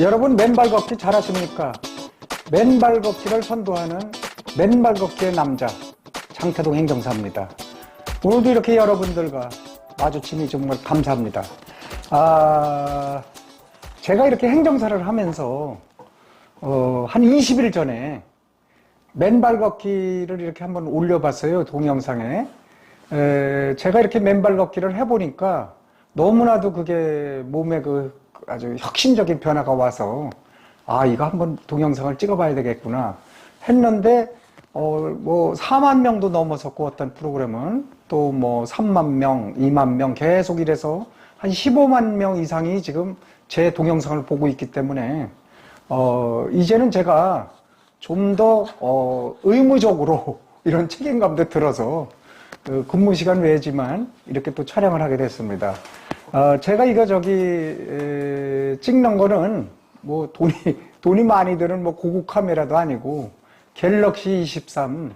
여러분 맨발 걷기 잘하십니까? 맨발 걷기를 선도하는 맨발 걷기의 남자 장태동 행정사입니다. 오늘도 이렇게 여러분들과 마주치니 정말 감사합니다. 제가 이렇게 행정사를 하면서 한 20일 전에 맨발 걷기를 이렇게 한번 올려봤어요, 동영상에. 제가 이렇게 맨발 걷기를 해보니까 너무나도 그게 몸에 아주 혁신적인 변화가 와서 이거 한번 동영상을 찍어봐야 되겠구나 했는데 뭐 4만 명도 넘어섰고, 어떤 프로그램은 또 뭐 3만 명, 2만 명 계속 이래서 한 15만 명 이상이 지금 제 동영상을 보고 있기 때문에 이제는 제가 좀 더 의무적으로 이런 책임감도 들어서 근무 시간 외지만 이렇게 또 촬영을 하게 됐습니다. 제가 이거 찍는 거는 뭐 돈이 많이 드는 뭐 고급 카메라도 아니고 갤럭시 23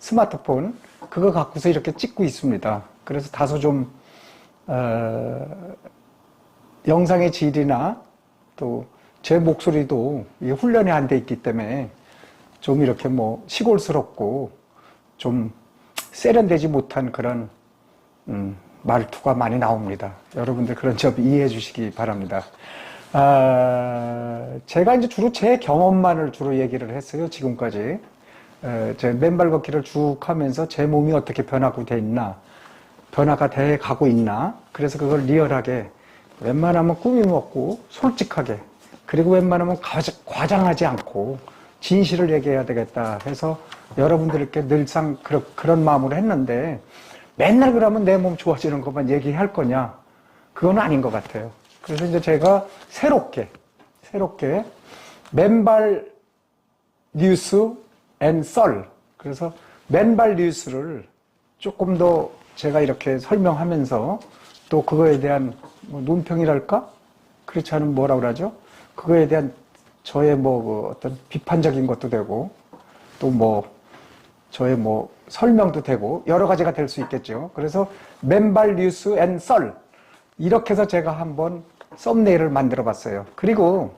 스마트폰 그거 갖고서 이렇게 찍고 있습니다. 그래서 다소 좀 영상의 질이나 또 제 목소리도 훈련이 안 돼 있기 때문에 좀 이렇게 뭐 시골스럽고 좀 세련되지 못한 그런 말투가 많이 나옵니다. 여러분들 그런 점 이해해 주시기 바랍니다. 제가 이제 주로 제 경험만을 주로 얘기를 했어요, 지금까지. 제 맨발 걷기를 쭉 하면서 제 몸이 어떻게 변화가 돼 가고 있나. 그래서 그걸 리얼하게, 웬만하면 꾸밈 없고 솔직하게, 그리고 웬만하면 과장하지 않고 진실을 얘기해야 되겠다 해서 여러분들께 늘상 그런 마음으로 했는데, 맨날 그러면 내 몸 좋아지는 것만 얘기할 거냐? 그건 아닌 것 같아요. 그래서 이제 제가 새롭게 맨발 뉴스 앤 썰, 그래서 맨발 뉴스를 조금 더 제가 이렇게 설명하면서 또 그거에 대한 뭐 논평이랄까? 그렇지 않으면 뭐라 그러죠? 그거에 대한 저의 어떤 비판적인 것도 되고, 또 저의 설명도 되고, 여러 가지가 될 수 있겠죠. 그래서 맨발 뉴스 앤 썰, 이렇게 해서 제가 한번 썸네일을 만들어 봤어요. 그리고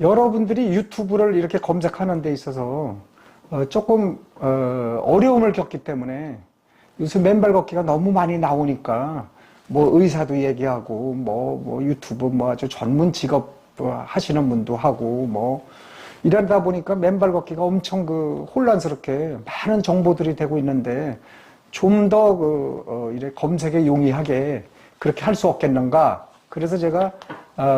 여러분들이 유튜브를 이렇게 검색하는 데 있어서 조금 어려움을 겪기 때문에, 요새 맨발 걷기가 너무 많이 나오니까 의사도 얘기하고 유튜브 아주 전문 직업 하시는 분도 하고 이러다 보니까 맨발 걷기가 엄청 혼란스럽게 많은 정보들이 되고 있는데, 좀 더 이래 검색에 용이하게 그렇게 할 수 없겠는가. 그래서 제가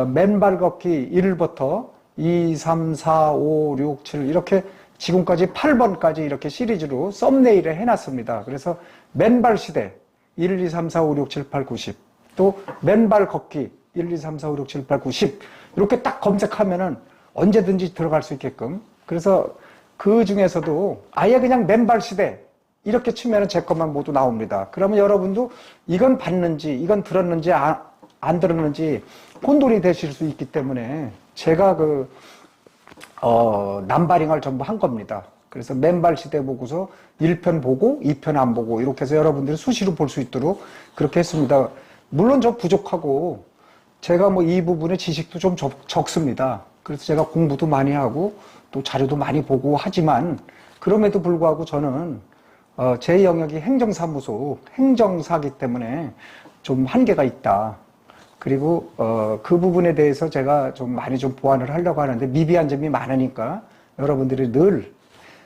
맨발 걷기 1부터 2, 3, 4, 5, 6, 7 이렇게 지금까지 8번까지 이렇게 시리즈로 썸네일을 해놨습니다. 그래서 맨발 시대 1, 2, 3, 4, 5, 6, 7, 8, 9, 10, 또 맨발 걷기 1, 2, 3, 4, 5, 6, 7, 8, 9, 10 이렇게 딱 검색하면은 언제든지 들어갈 수 있게끔. 그래서 그 중에서도 아예 그냥 맨발 시대 이렇게 치면은 제 것만 모두 나옵니다. 그러면 여러분도 이건 봤는지 이건 들었는지 안 들었는지 혼돈이 되실 수 있기 때문에 제가 남바링을 전부 한 겁니다. 그래서 맨발 시대 보고서 1편 보고 2편 안 보고 이렇게 해서 여러분들이 수시로 볼 수 있도록 그렇게 했습니다. 물론 저 부족하고 제가 이 부분에 지식도 좀 적습니다. 그래서 제가 공부도 많이 하고 또 자료도 많이 보고 하지만, 그럼에도 불구하고 저는 제 영역이 행정사무소, 행정사기 때문에 좀 한계가 있다. 그리고 그 부분에 대해서 제가 좀 많이 좀 보완을 하려고 하는데 미비한 점이 많으니까 여러분들이 늘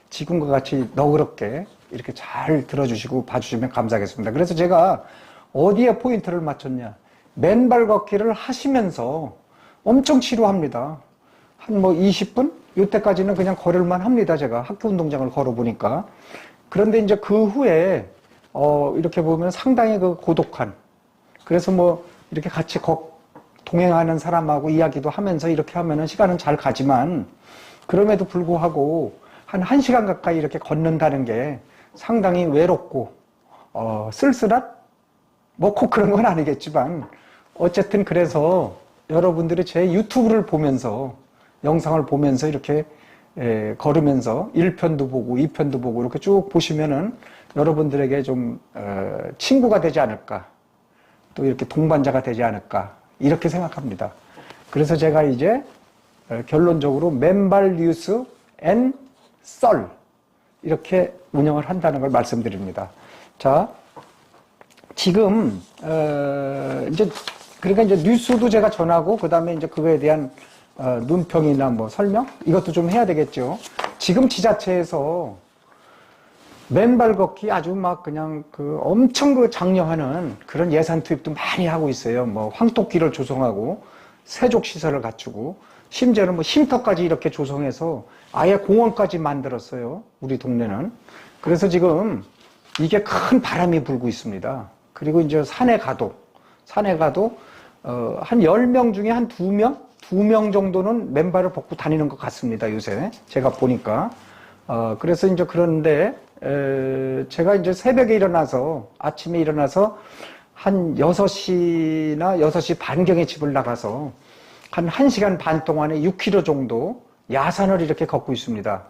지금과 같이 너그럽게 이렇게 잘 들어주시고 봐주시면 감사하겠습니다. 그래서 제가 어디에 포인트를 맞췄냐? 맨발 걷기를 하시면서 엄청 지루합니다. 한 20분? 이때까지는 그냥 걸을만 합니다. 제가 학교 운동장을 걸어보니까. 그런데 이제 그 후에 이렇게 보면 상당히 고독한, 그래서 이렇게 같이 동행하는 사람하고 이야기도 하면서 이렇게 하면은 시간은 잘 가지만, 그럼에도 불구하고 한 1시간 가까이 이렇게 걷는다는 게 상당히 외롭고 쓸쓸한? 꼭 그런 건 아니겠지만 어쨌든 그래서 여러분들이 제 유튜브를 보면서, 영상을 보면서 이렇게 걸으면서 1편도 보고 2편도 보고 이렇게 쭉 보시면은 여러분들에게 좀 친구가 되지 않을까, 또 이렇게 동반자가 되지 않을까, 이렇게 생각합니다. 그래서 제가 이제 결론적으로 맨발 뉴스 앤 썰 이렇게 운영을 한다는 걸 말씀드립니다. 자, 지금 이제 그러니까 이제 뉴스도 제가 전하고 그다음에 이제 그거에 대한 논평이나 뭐 설명 이것도 좀 해야 되겠죠. 지금 지자체에서 맨발 걷기 아주 막 그냥 그 엄청 그 장려하는 그런 예산 투입도 많이 하고 있어요. 뭐 황토길을 조성하고 세족 시설을 갖추고 심지어는 뭐 쉼터까지 이렇게 조성해서 아예 공원까지 만들었어요. 우리 동네는. 그래서 지금 이게 큰 바람이 불고 있습니다. 그리고 이제 산에 가도 한 10명 중에 한 2명 정도는 맨발을 벗고 다니는 것 같습니다. 요새 제가 보니까. 그래서 이제 그런데 제가 이제 새벽에 아침에 일어나서 한 6시나 6시 반경에 집을 나가서 한 1시간 반 동안에 6km 정도 야산을 이렇게 걷고 있습니다.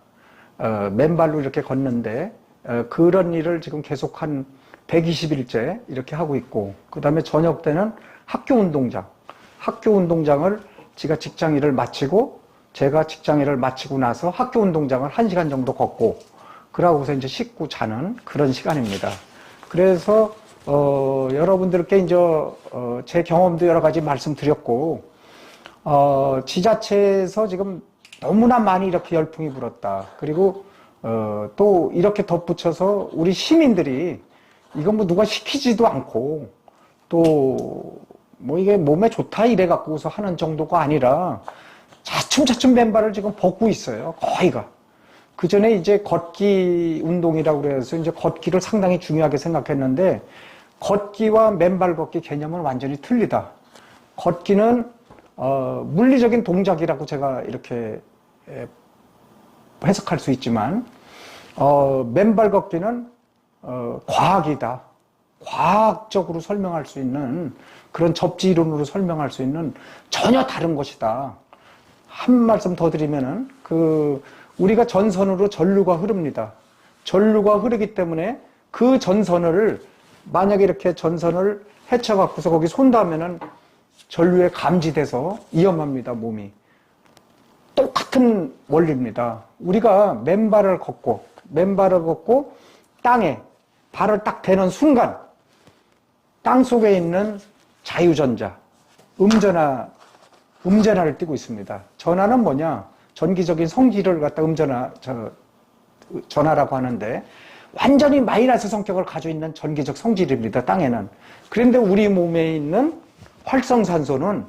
맨발로 이렇게 걷는데, 그런 일을 지금 계속 한 120일째 이렇게 하고 있고, 그 다음에 저녁 때는 학교 운동장을 제가 직장 일을 마치고 나서 학교 운동장을 1시간 정도 걷고, 그러고서 이제 씻고 자는 그런 시간입니다. 그래서, 여러분들께 이제, 제 경험도 여러 가지 말씀드렸고, 지자체에서 지금 너무나 많이 이렇게 열풍이 불었다. 그리고, 또 이렇게 덧붙여서 우리 시민들이 이건 뭐 누가 시키지도 않고 또 뭐 이게 몸에 좋다 이래 갖고서 하는 정도가 아니라 차츰차츰 맨발을 지금 벗고 있어요. 거의가. 그 전에 이제 걷기 운동이라고 그래서 이제 걷기를 상당히 중요하게 생각했는데 걷기와 맨발 걷기 개념은 완전히 틀리다. 걷기는 물리적인 동작이라고 제가 이렇게 해석할 수 있지만 맨발 걷기는 과학이다. 과학적으로 설명할 수 있는 그런 접지 이론으로 설명할 수 있는 전혀 다른 것이다. 한 말씀 더 드리면은 우리가 전선으로 전류가 흐릅니다. 전류가 흐르기 때문에 그 전선을 만약에 이렇게 전선을 헤쳐 갖고서 거기 손닿으면은 전류에 감지돼서 위험합니다, 몸이. 똑같은 원리입니다. 우리가 맨발을 걷고 땅에 발을 딱 대는 순간 땅 속에 있는 자유전자, 음전하를 띠고 있습니다. 전하는 뭐냐? 전기적인 성질을 갖다 전하라고 하는데 완전히 마이너스 성격을 가지고 있는 전기적 성질입니다. 땅에는. 그런데 우리 몸에 있는 활성산소는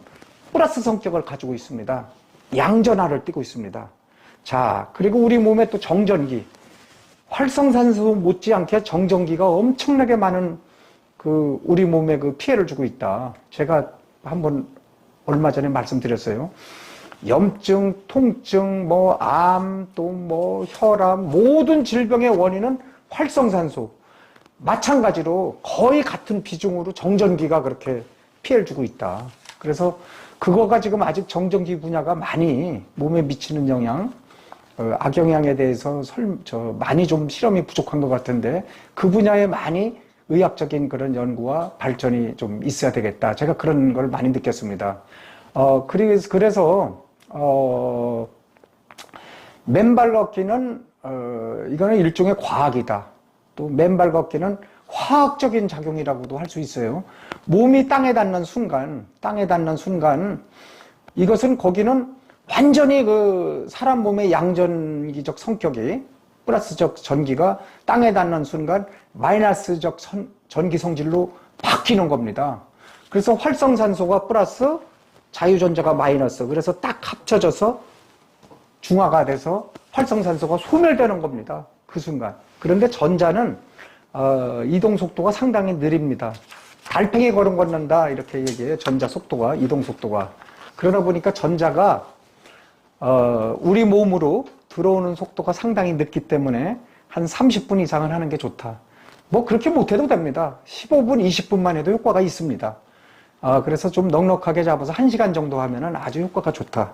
플러스 성격을 가지고 있습니다. 양전하를 띠고 있습니다. 자, 그리고 우리 몸에 또 정전기. 활성산소 못지않게 정전기가 엄청나게 많은 우리 몸에 피해를 주고 있다. 제가 한번 얼마 전에 말씀드렸어요. 염증, 통증, 암, 또 혈압, 모든 질병의 원인은 활성산소. 마찬가지로 거의 같은 비중으로 정전기가 그렇게 피해를 주고 있다. 그래서 그거가 지금 아직 정전기 분야가 많이 몸에 미치는 영향, 악영향에 대해서 많이 좀 실험이 부족한 것 같은데 그 분야에 많이 의학적인 그런 연구와 발전이 좀 있어야 되겠다. 제가 그런 걸 많이 느꼈습니다. 그래서 맨발 걷기는 이거는 일종의 과학이다. 또 맨발 걷기는 화학적인 작용이라고도 할 수 있어요. 몸이 땅에 닿는 순간 이것은 거기는 완전히 사람 몸의 양전기적 성격이 플러스적 전기가 땅에 닿는 순간 마이너스적 전기 성질로 바뀌는 겁니다. 그래서 활성산소가 플러스 자유전자가 마이너스. 그래서 딱 합쳐져서 중화가 돼서 활성산소가 소멸되는 겁니다. 그 순간. 그런데 전자는 이동 속도가 상당히 느립니다. 달팽이 걸음 걷는다 이렇게 얘기해요. 전자 속도가, 이동 속도가. 그러다 보니까 전자가 우리 몸으로 들어오는 속도가 상당히 늦기 때문에 한 30분 이상은 하는 게 좋다. 뭐 그렇게 못해도 됩니다. 15분, 20분만 해도 효과가 있습니다. 그래서 좀 넉넉하게 잡아서 1시간 정도 하면은 아주 효과가 좋다.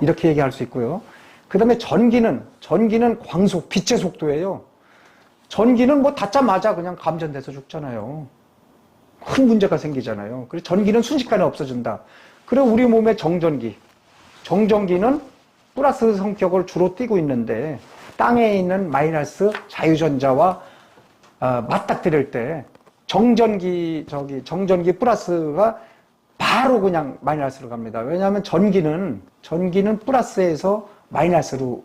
이렇게 얘기할 수 있고요. 그 다음에 전기는 광속, 빛의 속도예요. 전기는 뭐 닿자마자 그냥 감전돼서 죽잖아요. 큰 문제가 생기잖아요. 그래서 전기는 순식간에 없어진다. 그리고 우리 몸의 정전기는 플러스 성격을 주로 띠고 있는데 땅에 있는 마이너스 자유전자와 맞닥뜨릴 때 정전기 플러스가 바로 그냥 마이너스로 갑니다. 왜냐하면 전기는 플러스에서 마이너스로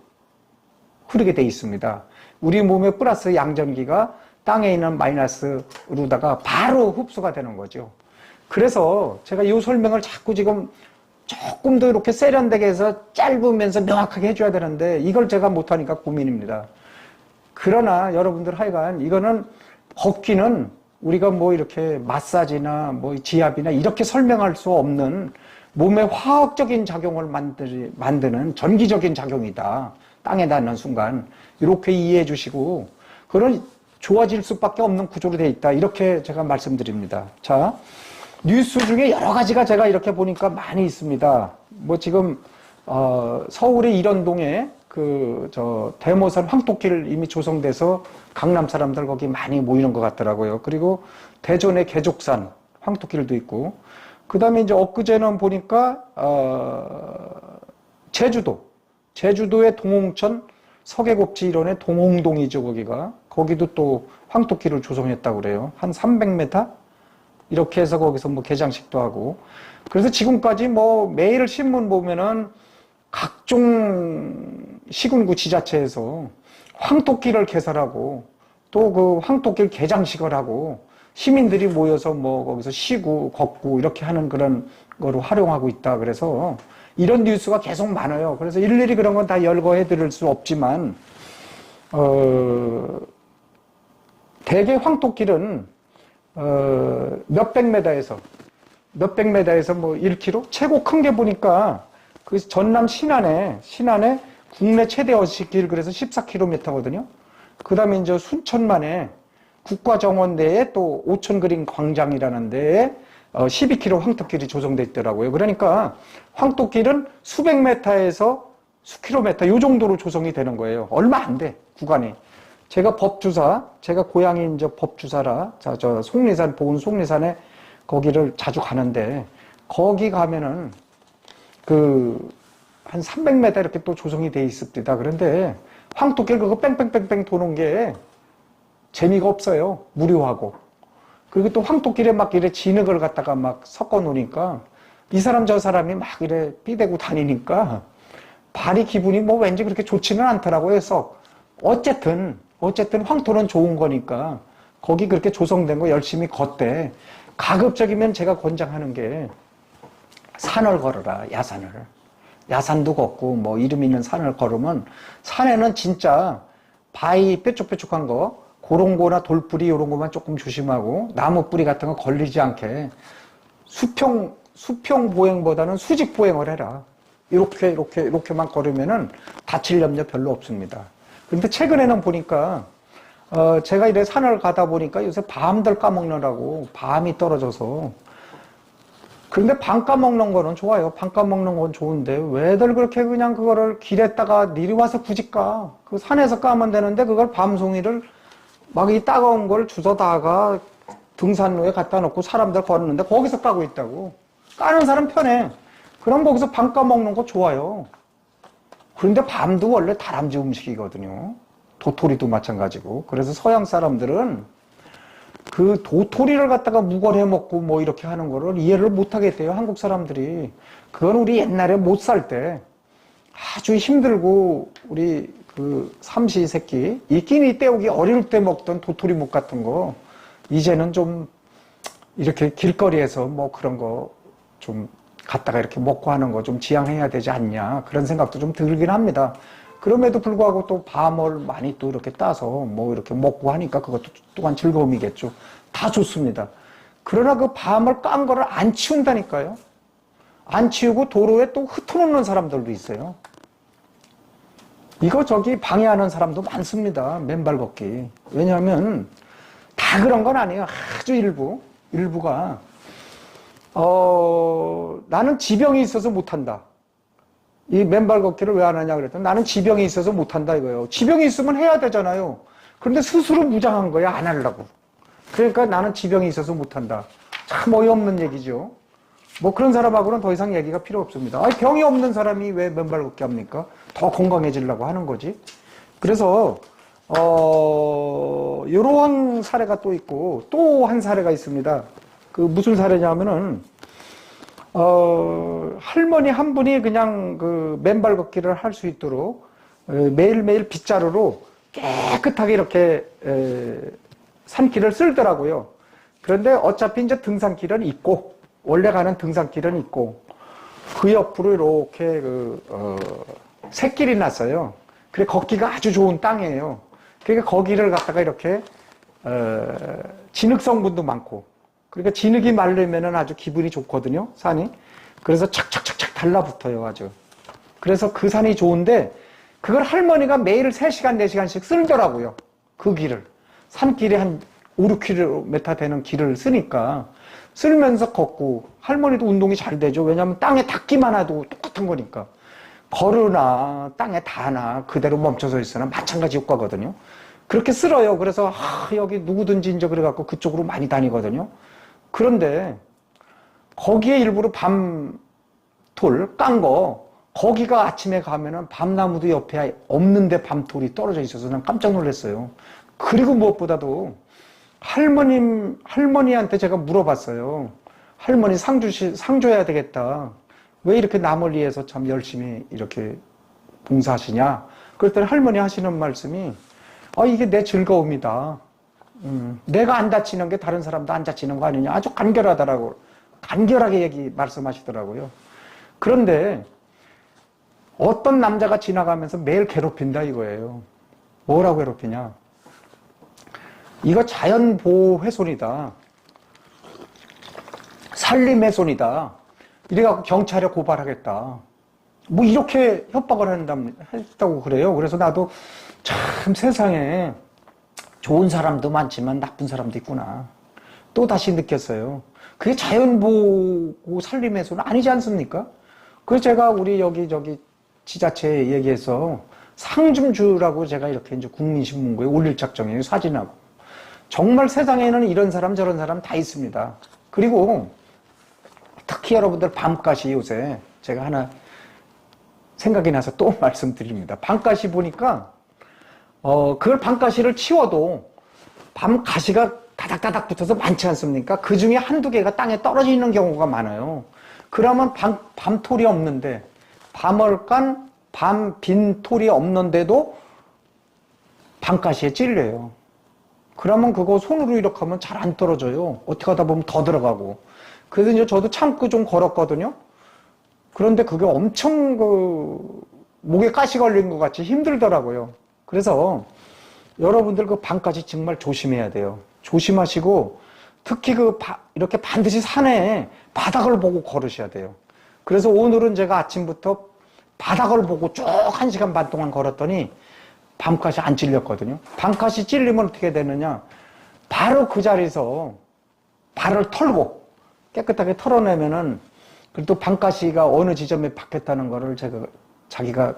흐르게 돼 있습니다. 우리 몸의 플러스 양전기가 땅에 있는 마이너스로다가 바로 흡수가 되는 거죠. 그래서 제가 이 설명을 자꾸 지금 조금 더 이렇게 세련되게 해서 짧으면서 명확하게 해줘야 되는데 이걸 제가 못하니까 고민입니다. 그러나 여러분들 하여간 이거는 걷기는 우리가 뭐 이렇게 마사지나 뭐 지압이나 이렇게 설명할 수 없는 몸의 화학적인 작용을 만드는 전기적인 작용이다. 땅에 닿는 순간 이렇게 이해해 주시고 그런 좋아질 수밖에 없는 구조로 되어 있다. 이렇게 제가 말씀드립니다. 자, 뉴스 중에 여러 가지가 제가 이렇게 보니까 많이 있습니다. 뭐 지금 서울의 일원동에 대모산 황토길 이미 조성돼서 강남 사람들 거기 많이 모이는 것 같더라고요. 그리고 대전의 개족산 황토길도 있고, 그 다음에 이제 엊그제는 보니까 제주도의 동홍천 서계곡지 일원의 동홍동이죠. 거기도 또 황토길을 조성했다고 그래요. 한 300m 이렇게 해서 거기서 뭐 개장식도 하고. 그래서 지금까지 뭐 매일 신문 보면은 각종 시군구 지자체에서 황토길을 개설하고 또 그 황토길 개장식을 하고 시민들이 모여서 뭐 거기서 쉬고 걷고 이렇게 하는 그런 거로 활용하고 있다. 그래서 이런 뉴스가 계속 많아요. 그래서 일일이 그런 건 다 열거해 드릴 수 없지만 대개 황토길은 몇백 메다에서 뭐 1km? 최고 큰 게 보니까 그 전남 신안에 국내 최대 어시길 그래서 14km거든요. 그 다음에 이제 순천만에 국가정원 내에 또 오천그린 광장이라는 데에 12km 황토길이 조성돼 있더라고요. 그러니까 황토길은 수백 메타에서 수킬로미터 요 정도로 조성이 되는 거예요. 얼마 안 돼, 구간이. 제가 고향이 이제 법주사라, 저 속리산, 보은 속리산에 거기를 자주 가는데, 거기 가면은 한 300m 이렇게 또 조성이 돼 있습니다. 그런데 황토길 그거 뺑뺑뺑뺑 도는 게 재미가 없어요. 무료하고. 그리고 또 황토길에 막 이래 진흙을 갖다가 막 섞어 놓으니까 이 사람 저 사람이 막 이래 삐대고 다니니까 발이 기분이 뭐 왠지 그렇게 좋지는 않더라고요. 그래서 어쨌든 황토는 좋은 거니까 거기 그렇게 조성된 거 열심히 걷되, 가급적이면 제가 권장하는 게 산을 걸어라. 야산도 걷고 뭐 이름 있는 산을 걸으면, 산에는 진짜 바위 뾰족뾰족한 거, 그런 거나 돌뿌리 이런 거만 조금 조심하고 나무 뿌리 같은 거 걸리지 않게 수평 보행보다는 수직 보행을 해라. 이렇게만 걸으면은 다칠 염려 별로 없습니다. 그런데 최근에는 보니까 제가 이래 산을 가다 보니까 요새 밤들 까먹느라고 밤이 떨어져서, 그런데 밤 까먹는 거는 좋아요. 밤 까먹는 건 좋은데 왜들 그렇게 그냥 그거를 길에다가 내려와서 굳이 까? 그 산에서 까면 되는데 그걸 밤송이를 막 이 따가운 걸 주워다가 등산로에 갖다 놓고 사람들 걸었는데 거기서 까고 있다고. 까는 사람 편해. 그럼 거기서 밤 까먹는 거 좋아요. 그런데 밤도 원래 다람쥐 음식이거든요. 도토리도 마찬가지고. 그래서 서양 사람들은 그 도토리를 갖다가 묵어내 먹고 뭐 이렇게 하는 거를 이해를 못 하겠대요. 한국 사람들이. 그건 우리 옛날에 못 살 때 아주 힘들고 우리 그 삼시세끼 이 끼니 때우기 어릴 때 먹던 도토리묵 같은 거 이제는 좀 이렇게 길거리에서 뭐 그런 거 좀 갖다가 이렇게 먹고 하는 거 좀 지양해야 되지 않냐, 그런 생각도 좀 들긴 합니다. 그럼에도 불구하고 또 밤을 많이 또 이렇게 따서 뭐 이렇게 먹고 하니까 그것도 또한 즐거움이겠죠. 다 좋습니다. 그러나 그 밤을 깐 거를 안 치운다니까요. 안 치우고 도로에 또 흩어놓는 사람들도 있어요. 이거 저기 방해하는 사람도 많습니다. 맨발 걷기. 왜냐하면 다 그런 건 아니에요. 아주 일부가 나는 지병이 있어서 못한다. 이 맨발 걷기를 왜 안 하냐 그랬더니 나는 지병이 있어서 못한다 이거예요. 지병이 있으면 해야 되잖아요. 그런데 스스로 무장한 거야, 안 하려고. 그러니까 나는 지병이 있어서 못한다. 참 어이없는 얘기죠. 뭐 그런 사람하고는 더 이상 얘기가 필요 없습니다. 아니, 병이 없는 사람이 왜 맨발 걷기 합니까? 더 건강해지려고 하는 거지. 그래서 이러한 사례가 또 있고 또 한 사례가 있습니다. 그 무슨 사례냐면은 할머니 한 분이 그냥 그 맨발 걷기를 할 수 있도록 매일매일 빗자루로 깨끗하게 이렇게 산길을 쓸더라고요. 그런데 어차피 이제 등산길은 있고 원래 가는 등산길은 있고 그 옆으로 이렇게 샛길이 났어요. 그래 걷기가 아주 좋은 땅이에요. 그러니까 거기를 갖다가 이렇게 진흙성분도 많고 그러니까 진흙이 마르면은 아주 기분이 좋거든요, 산이. 그래서 착착착착 달라붙어요, 아주. 그래서 그 산이 좋은데 그걸 할머니가 매일 3시간, 4시간씩 쓸더라고요. 그 길을. 산길이 한 5, 6km 되는 길을 쓰니까 쓸면서 걷고 할머니도 운동이 잘 되죠. 왜냐하면 땅에 닿기만 해도 똑같은 거니까. 걸으나 땅에 닿나 그대로 멈춰서 있으나 마찬가지 효과거든요. 그렇게 쓸어요. 그래서 여기 누구든지 이제 그래갖고 그쪽으로 많이 다니거든요. 그런데 거기에 일부러 밤톨 깐 거 거기가 아침에 가면은 밤나무도 옆에 없는데 밤톨이 떨어져 있어서 난 깜짝 놀랐어요. 그리고 무엇보다도 할머니한테 제가 물어봤어요. 할머니 상 줘야 되겠다. 왜 이렇게 남을 위해서 참 열심히 이렇게 봉사하시냐? 그랬더니 할머니 하시는 말씀이 이게 내 즐거움이다. 내가 안 다치는 게 다른 사람도 안 다치는 거 아니냐? 아주 간결하게 말씀하시더라고요. 그런데 어떤 남자가 지나가면서 매일 괴롭힌다 이거예요. 뭐라고 괴롭히냐? 이거 자연보호훼손이다. 산림훼손이다. 이래갖고 경찰에 고발하겠다. 뭐 이렇게 협박을 했다고 그래요. 그래서 나도 참 세상에 좋은 사람도 많지만 나쁜 사람도 있구나. 또 다시 느꼈어요. 그게 자연보호 산림훼손은 아니지 않습니까? 그래서 제가 우리 저기 지자체에 얘기해서 상 좀 주라고 제가 이렇게 이제 국민신문고에 올릴 작정이에요. 사진하고. 정말 세상에는 이런 사람 저런 사람 다 있습니다. 그리고 특히 여러분들 밤가시 요새 제가 하나 생각이 나서 또 말씀드립니다. 밤가시 보니까 그걸 밤가시를 치워도 밤가시가 다닥다닥 붙어서 많지 않습니까? 그 중에 한두 개가 땅에 떨어지는 경우가 많아요. 그러면 밤톨이 없는데 빈톨이 없는데도 밤가시에 찔려요. 그러면 그거 손으로 이렇게 하면 잘 안 떨어져요. 어떻게 하다 보면 더 들어가고. 그래서 이제 저도 참고 좀 걸었거든요. 그런데 그게 엄청 목에 가시 걸린 것 같이 힘들더라고요. 그래서 여러분들 그 밤가시 정말 조심해야 돼요. 조심하시고 특히 이렇게 반드시 산에 바닥을 보고 걸으셔야 돼요. 그래서 오늘은 제가 아침부터 바닥을 보고 쭉 1시간 반 동안 걸었더니 밤가시 안 찔렸거든요. 밤가시 찔리면 어떻게 되느냐? 바로 그 자리에서 발을 털고 깨끗하게 털어내면은 그래도 밤가시가 어느 지점에 박혔다는 거를 자기가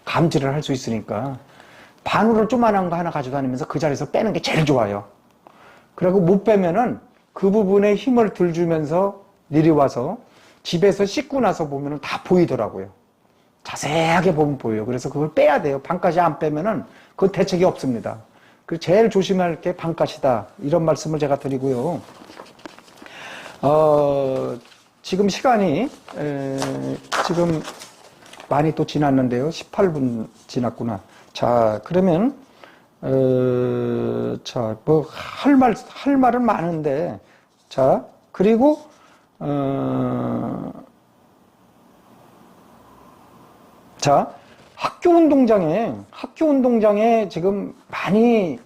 감지를 할 수 있으니까 바늘을 조그만한 거 하나 가져다니면서 그 자리에서 빼는 게 제일 좋아요. 그리고 못 빼면은 그 부분에 힘을 들 주면서 내려와서 집에서 씻고 나서 보면은 다 보이더라고요. 자세하게 보면 보여요. 그래서 그걸 빼야 돼요. 밤가시 안 빼면은 그건 대책이 없습니다. 그리고 제일 조심할 게 밤가시다. 이런 말씀을 제가 드리고요. 지금 시간이 지금 많이 또 지났는데요. 18분 지났구나. 자, 그러면 자, 뭐 할 말은 많은데, 자, 그리고 자, 학교 운동장에 지금 많이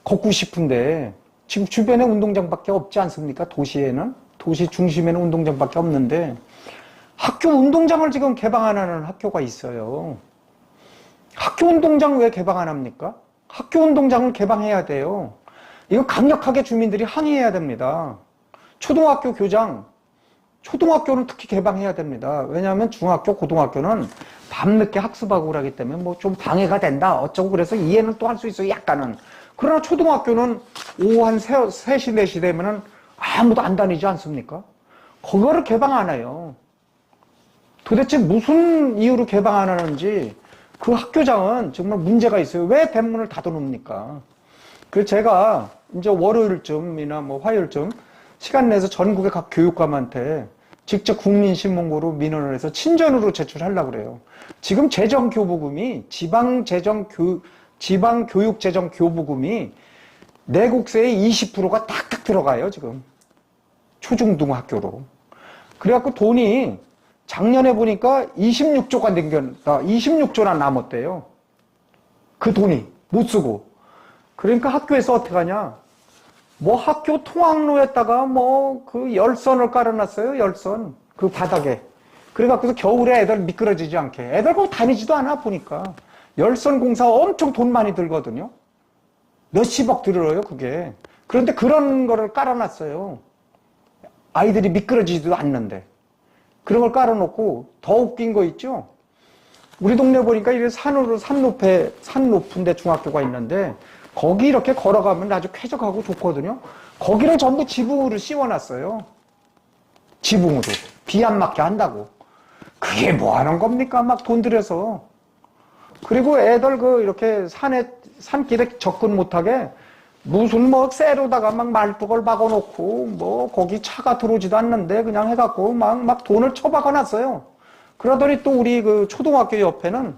걷고 싶은데 지금 주변에 운동장밖에 없지 않습니까? 도시에는 도시 중심에는 운동장밖에 없는데 학교 운동장을 지금 개방 안 하는 학교가 있어요. 학교 운동장 왜 개방 안 합니까? 학교 운동장을 개방해야 돼요. 이거 강력하게 주민들이 항의해야 됩니다. 초등학교 교장, 초등학교는 특히 개방해야 됩니다. 왜냐하면 중학교, 고등학교는 밤늦게 학습하고 그러기 때문에 뭐 좀 방해가 된다. 어쩌고 그래서 이해는 또 할 수 있어요. 약간은. 그러나 초등학교는 오후 한 3시, 4시 되면은 아무도 안 다니지 않습니까? 그거를 개방 안 해요. 도대체 무슨 이유로 개방 안 하는지 그 학교장은 정말 문제가 있어요. 왜 대문을 닫아놓습니까? 그래서 제가 이제 월요일쯤이나 뭐 화요일쯤 시간 내서 전국의 각 교육감한테 직접 국민신문고로 민원을 해서 친전으로 제출하려고 그래요. 지금 재정교부금이 지방교육재정교부금이 내국세의 20%가 탁탁 들어가요, 지금. 초중등 학교로. 그래갖고 돈이 작년에 보니까 26조가 남겼다. 26조나 남았대요. 그 돈이 못 쓰고. 그러니까 학교에서 어떻게 하냐. 뭐 학교 통학로에다가 뭐 그 열선을 깔아놨어요. 열선. 그 바닥에. 그래갖고서 겨울에 애들 미끄러지지 않게. 애들 거기 다니지도 않아 보니까. 열선 공사 엄청 돈 많이 들거든요. 몇십억 들어요, 그게. 그런데 그런 거를 깔아놨어요. 아이들이 미끄러지지도 않는데. 그런 걸 깔아놓고 더 웃긴 거 있죠? 우리 동네 보니까 이게 산 높은 데 중학교가 있는데 거기 이렇게 걸어가면 아주 쾌적하고 좋거든요. 거기를 전부 지붕으로 씌워놨어요. 지붕으로. 비 안 맞게 한다고. 그게 뭐 하는 겁니까? 막 돈 들여서. 그리고 애들 이렇게 산길에 접근 못하게 무슨 뭐 쇠로다가 막 말뚝을 박아놓고 뭐 거기 차가 들어오지도 않는데 그냥 해갖고 막 돈을 쳐박아놨어요. 그러더니 또 우리 그 초등학교 옆에는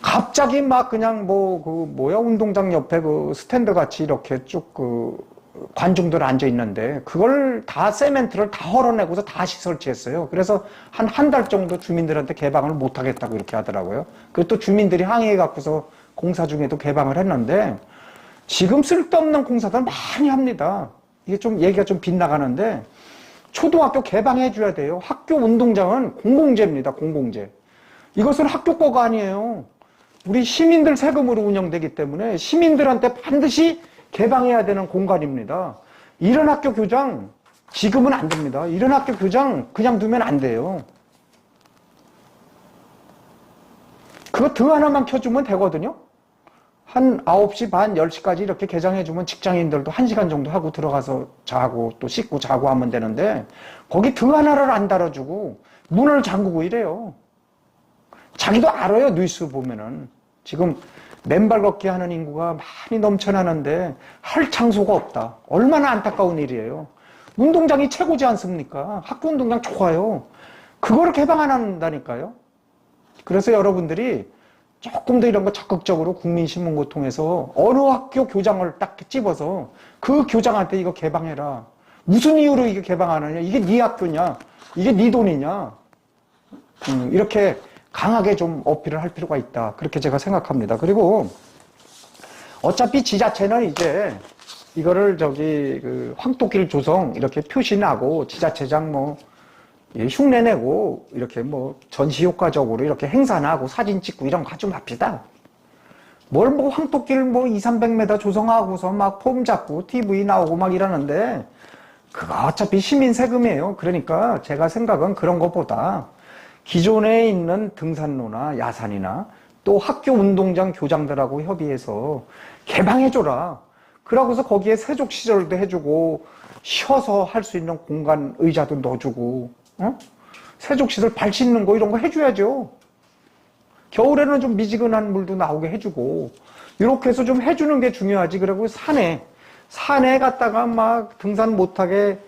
갑자기 막 그냥 운동장 옆에 그 스탠드 같이 이렇게 쭉 관중들 앉아 있는데 그걸 다 세멘트를 다 헐어내고서 다시 설치했어요. 그래서 한 달 정도 주민들한테 개방을 못 하겠다고 이렇게 하더라고요. 그리고 또 주민들이 항의해 갖고서 공사 중에도 개방을 했는데 지금 쓸데없는 공사들 많이 합니다. 이게 좀 얘기가 좀 빗나가는데 초등학교 개방해 줘야 돼요. 학교 운동장은 공공재입니다. 공공재. 이것은 학교 거가 아니에요. 우리 시민들 세금으로 운영되기 때문에 시민들한테 반드시 개방해야 되는 공간입니다. 이런 학교 교장 지금은 안 됩니다. 이런 학교 교장 그냥 두면 안 돼요. 그거 등 하나만 켜주면 되거든요. 한 9시 반, 10시까지 이렇게 개장해주면 직장인들도 1시간 정도 하고 들어가서 자고 또 씻고 자고 하면 되는데 거기 등 하나를 안 달아주고 문을 잠그고 이래요. 자기도 알아요. 뉴스 보면은. 지금 맨발 걷기 하는 인구가 많이 넘쳐나는데 할 장소가 없다. 얼마나 안타까운 일이에요. 운동장이 최고지 않습니까? 학교 운동장 좋아요. 그거를 개방 안 한다니까요. 그래서 여러분들이 조금 더 이런 거 적극적으로 국민신문고 통해서 어느 학교 교장을 딱 집어서 그 교장한테 이거 개방해라. 무슨 이유로 이게 개방 안 하냐? 이게 네 학교냐? 이게 네 돈이냐? 이렇게 강하게 좀 어필을 할 필요가 있다. 그렇게 제가 생각합니다. 그리고 어차피 지자체는 이제 이거를 황토길 조성 이렇게 표시나고 지자체장 흉내내고 이렇게 전시효과적으로 이렇게 행사나고 사진 찍고 이런 거 하지 맙시다. 황토길 2, 300m 조성하고서 막 폼 잡고 TV 나오고 막 이러는데 그거 어차피 시민 세금이에요. 그러니까 제가 생각은 그런 것보다 기존에 있는 등산로나 야산이나 또 학교 운동장 교장들하고 협의해서 개방해줘라. 그러고서 거기에 세족시설도 해주고 쉬어서 할 수 있는 공간 의자도 넣어주고 세족시설 발 씻는 거 이런 거 해줘야죠. 겨울에는 좀 미지근한 물도 나오게 해주고 이렇게 해서 좀 해주는 게 중요하지. 그리고 산에 갔다가 막 등산 못하게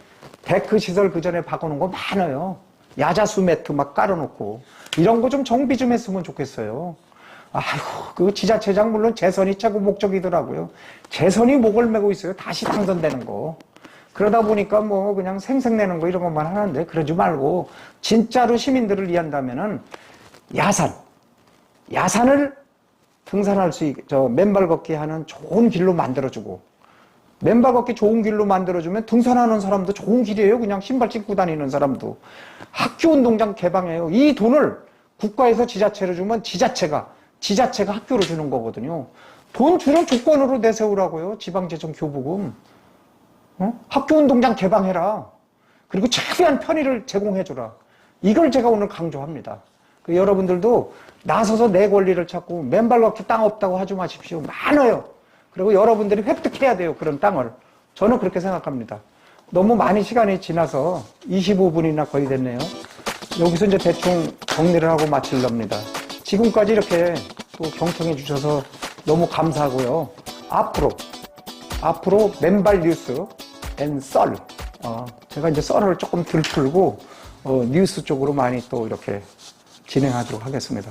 데크 시설 그 전에 바꿔놓은 거 많아요. 야자수 매트 막 깔아놓고 이런 거 좀 정비 좀 했으면 좋겠어요. 아이고 그 지자체장 물론 재선이 최고 목적이더라고요. 재선이 목을 메고 있어요. 다시 당선되는 거. 그러다 보니까 그냥 생색내는 거 이런 것만 하는데 그러지 말고 진짜로 시민들을 위한다면은 야산을 등산할 수 있게 맨발 걷기 하는 좋은 길로 만들어주고 맨발 걷기 좋은 길로 만들어주면 등산하는 사람도 좋은 길이에요. 그냥 신발 신고 다니는 사람도. 학교 운동장 개방해요. 이 돈을 국가에서 지자체로 주면 지자체가 학교로 주는 거거든요. 돈 주는 조건으로 내세우라고요. 지방재정교부금. 학교 운동장 개방해라. 그리고 최대한 편의를 제공해줘라. 이걸 제가 오늘 강조합니다. 여러분들도 나서서 내 권리를 찾고 맨발 걷기 땅 없다고 하지 마십시오. 많아요. 그리고 여러분들이 획득해야 돼요. 그런 땅을. 저는 그렇게 생각합니다. 너무 많이 시간이 지나서 25분이나 거의 됐네요. 여기서 이제 대충 정리를 하고 마치렵니다. 지금까지 이렇게 또 경청해 주셔서 너무 감사하고요. 앞으로 맨발 뉴스 앤 썰. 제가 이제 썰을 조금 덜 풀고, 뉴스 쪽으로 많이 또 이렇게 진행하도록 하겠습니다.